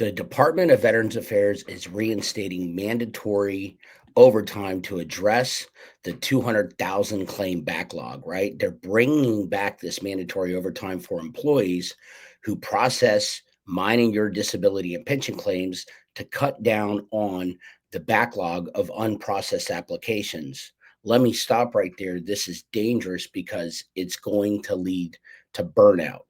The Department of Veterans Affairs is reinstating mandatory overtime to address the 200,000 claim backlog, right? They're bringing back this mandatory overtime for employees who process mine and your disability and pension claims to cut down on the backlog of unprocessed applications. Let me stop right there. This is dangerous because it's going to lead to burnout.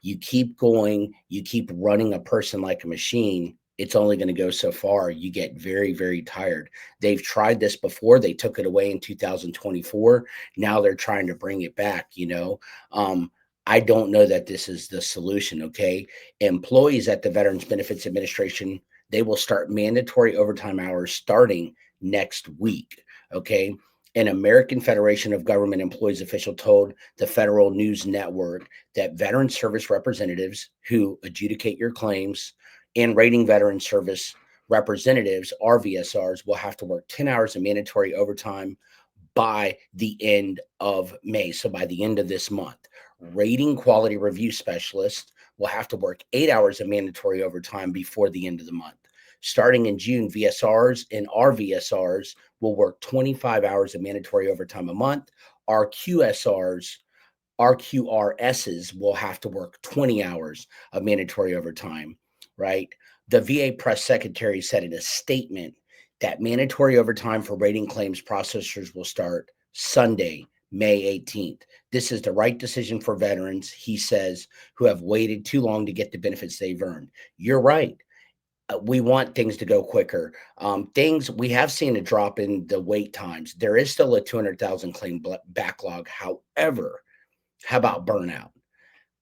You keep going, you keep running a person like a machine, it's only going to go so far. You get very, very tired. They've tried this before. They took it away in 2024. Now they're trying to bring it back. I don't know that this is the solution. Okay. Employees at the Veterans Benefits Administration, they will start mandatory overtime hours starting next week. Okay. An American Federation of Government Employees official told the Federal News Network that veteran service representatives who adjudicate your claims and rating veteran service representatives, RVSRs, will have to work 10 hours of mandatory overtime by the end of May. So by the end of this month, rating quality review specialists will have to work 8 hours of mandatory overtime before the end of the month. Starting in June, VSRs and RVSRs will work 25 hours of mandatory overtime a month. RQSRs RQRSs will have to work 20 hours of mandatory overtime, right? The VA press secretary said in a statement that mandatory overtime for rating claims processors will start Sunday, May 18th. This is the right decision for veterans, he says, who have waited too long to get the benefits they've earned. You're right. We want things to go quicker. Things we have seen a drop in the wait times. There is still a 200,000 claim backlog. However, how about burnout?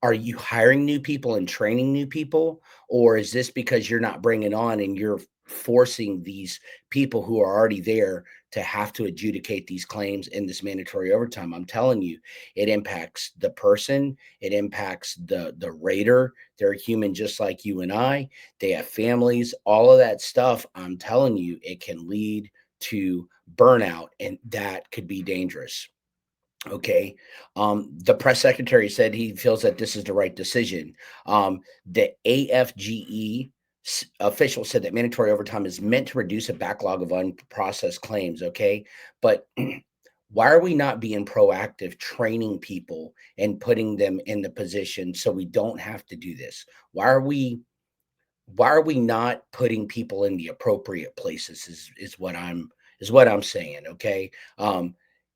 Are you hiring new people and training new people? Or is this because you're not bringing on and you're forcing these people who are already there to have to adjudicate these claims in this mandatory overtime? I'm telling you, it impacts the person, it impacts the rater. They're human just like you and I. They have families, all of that stuff. I'm telling you, it can lead to burnout, and that could be dangerous. Okay. The press secretary said he feels that this is the right decision. The AFGE official said that mandatory overtime is meant to reduce a backlog of unprocessed claims. Okay. But why are we not being proactive, training people and putting them in the position so we don't have to do this? Why are we not putting people in the appropriate places is what I'm saying. Okay.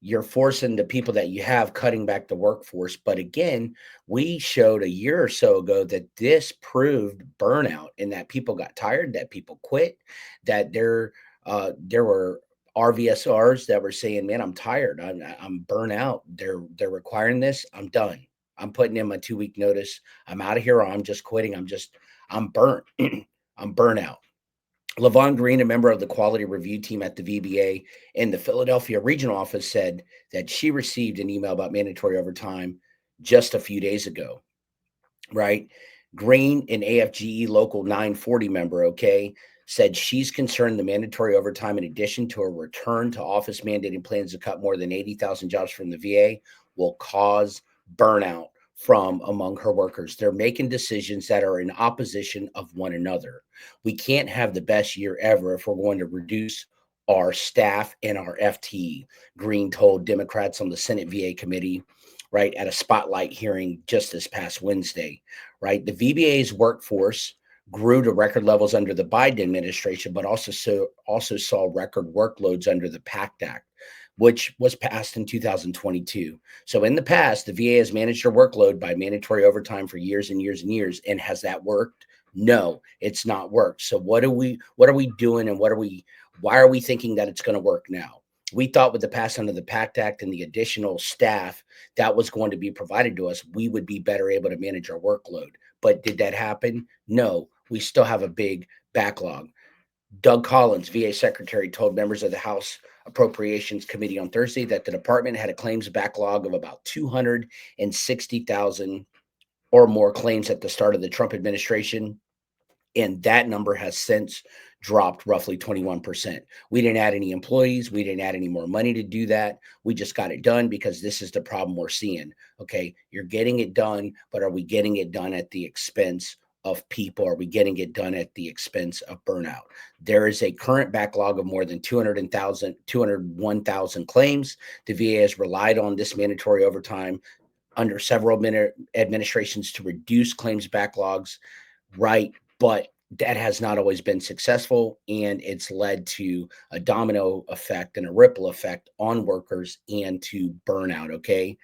You're forcing the people that you have, cutting back the workforce. But again, we showed a year or so ago that this proved burnout and that people got tired, that people quit, that there were RVSRs that were saying, man, I'm tired. I'm burnt out. They're requiring this. I'm done. I'm putting in my 2 week notice. I'm out of here. Or I'm just quitting. I'm burnt. I'm burnout. Levon Green, a member of the quality review team at the VBA in the Philadelphia regional office, said that she received an email about mandatory overtime just a few days ago, right? Green, an AFGE Local 940 member, okay, said she's concerned the mandatory overtime, in addition to a return to office mandating plans to cut more than 80,000 jobs from the VA, will cause burnout from among her workers. They're making decisions that are in opposition of one another. We can't have the best year ever if we're going to reduce our staff and our FTE, Green told Democrats on the Senate VA committee, right, at a spotlight hearing just this past Wednesday, right? The VBA's workforce grew to record levels under the Biden administration, but also saw record workloads under the PACT Act, which was passed in 2022. So in the past, the VA has managed their workload by mandatory overtime for years and years and years. And has that worked? No, it's not worked. So what are we doing, and why are we thinking that it's going to work now? We thought with the passing of the PACT Act and the additional staff that was going to be provided to us, we would be better able to manage our workload. But did that happen? No, we still have a big backlog. Doug Collins, VA Secretary, told members of the House Appropriations Committee on Thursday that the department had a claims backlog of about 260,000 or more claims at the start of the Trump administration, and that number has since dropped roughly 21%. We didn't add any employees. We didn't add any more money to do that. We just got it done because this is the problem we're seeing. Okay, you're getting it done, but are we getting it done at the expense of people are we getting it done at the expense of burnout? There is a current backlog of more than 201,000 claims. The VA has relied on this mandatory overtime under several administrations to reduce claims backlogs, right? But that has not always been successful, and it's led to a domino effect and a ripple effect on workers and to burnout. Okay.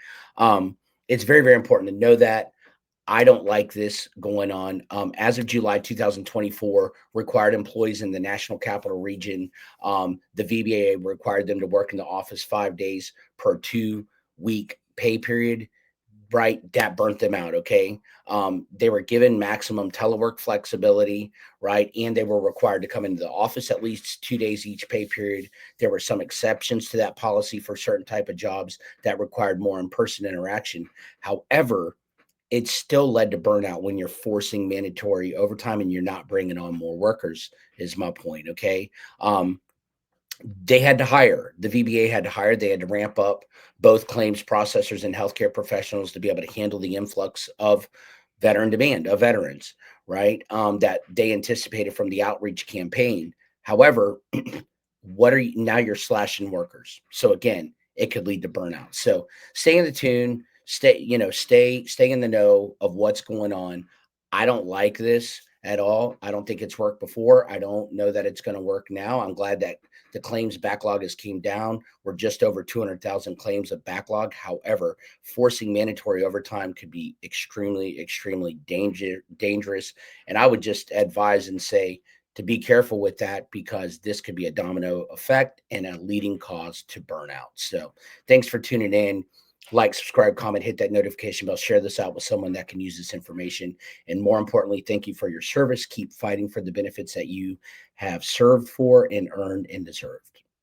It's very, very important to know that. I don't like this going on. As of July 2024, required employees in the National Capital Region, the VBA required them to work in the office 5 days per 2 week pay period. Right, that burnt them out. Okay, they were given maximum telework flexibility, right, and they were required to come into the office at least 2 days each pay period. There were some exceptions to that policy for certain type of jobs that required more in-person interaction. However, it still led to burnout when you're forcing mandatory overtime and you're not bringing on more workers, is my point. Okay. They had to hire, the VBA had to hire, they had to ramp up both claims processors and healthcare professionals to be able to handle the influx of veteran demand of veterans, right? That they anticipated from the outreach campaign. However, what are you now? You're slashing workers, so again, it could lead to burnout. So stay in the tune, stay in the know of what's going on. I don't like this at all. I don't think it's worked before. I don't know that it's going to work now. I'm glad that the claims backlog has came down. We're just over 200,000 claims of backlog. However, forcing mandatory overtime could be extremely, extremely dangerous. And I would just advise and say to be careful with that, because this could be a domino effect and a leading cause to burnout. So thanks for tuning in. Like, subscribe, comment, hit that notification bell, share this out with someone that can use this information. And more importantly, thank you for your service. Keep fighting for the benefits that you have served for and earned and deserved.